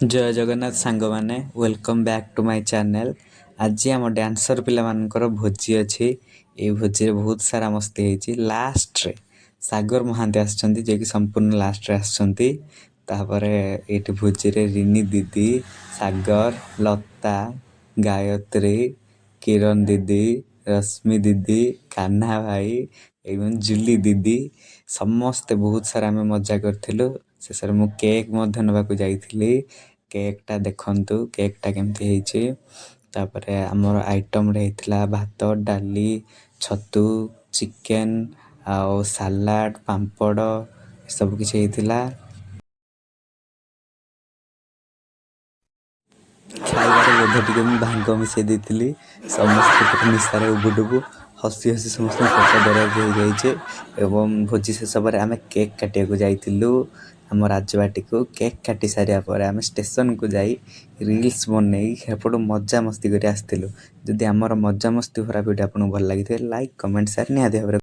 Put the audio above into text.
ଜୟ ଜଗନ୍ନାଥ ସାଙ୍ଗମାନେ, welcome back to my channel. ଆଜି ଆମ ଡ୍ୟାନ୍ସର ପିଲାମାନଙ୍କର ଭୋଜି ଅଛି। ଏଇ ଭୋଜିରେ ବହୁତ ସାରା ମସ୍ତି ହେଇଛି। ଲାଷ୍ଟରେ ସାଗର ମହାନ୍ତି ଆସିଛନ୍ତି, ଯିଏକି ସମ୍ପୂର୍ଣ୍ଣ ଲାଷ୍ଟରେ ଆସିଛନ୍ତି। ତାପରେ ଏଇଠି ଭୋଜିରେ ରିନି ଦିଦି, ସାଗର, ଲତା, ଗାୟତ୍ରୀ, କିରଣ ଦିଦି, ରଶ୍ମି ଦିଦି, କାହ୍ନା ଭାଇ ଏବଂ ଜୁଲି ଦିଦି ସମସ୍ତେ ବହୁତ ସାରା ଆମେ ମଜା କରିଥିଲୁ। ଶେଷରେ ମୁଁ କେକ୍ ମଧ୍ୟ ନେବାକୁ ଯାଇଥିଲି। କେକ୍ଟା ଦେଖନ୍ତୁ, କେକ୍ଟା କେମିତି ହେଇଛି। ତାପରେ ଆମର ଆଇଟମ୍ରେ ହେଇଥିଲା ଭାତ, ଡାଲି, ଛତୁ, ଚିକେନ୍ ଆଉ ସାଲାଡ଼, ପାମ୍ପଡ଼ ଏସବୁ କିଛି ହେଇଥିଲା। ଖାଇବାରେ ବୋଧେ ଟିକେ ମୁଁ ଭାଙ୍ଗ ମିଶାଇ ଦେଇଥିଲି। ସମସ୍ତେ ପୁରା ନିଶାରେ ଉବୁଟୁବୁ ହସି ହସି ସମସ୍ତଙ୍କ ପେଟ ଦରଜ ହେଇଯାଇଛି। ଏବଂ ଭୋଜି ଶେଷ ପରେ ଆମେ କେକ୍ କାଟିବାକୁ ଯାଇଥିଲୁ ଆମ ରାଜବାଟିକୁ। କେକ୍ କାଟି ସାରିବା ପରେ ଆମେ ଷ୍ଟେସନକୁ ଯାଇ ରିଲ୍ସ ବନେଇ ସେପଟୁ ମଜାମସ୍ତି କରି ଆସିଥିଲୁ। ଯଦି ଆମର ମଜାମସ୍ତି ଭରା ଭିଡ଼ିଓ ଆପଣଙ୍କୁ ଭଲ ଲାଗିଥାଏ, ଲାଇକ୍, କମେଣ୍ଟ, ସେୟାର ନିହାତି ଭାବରେ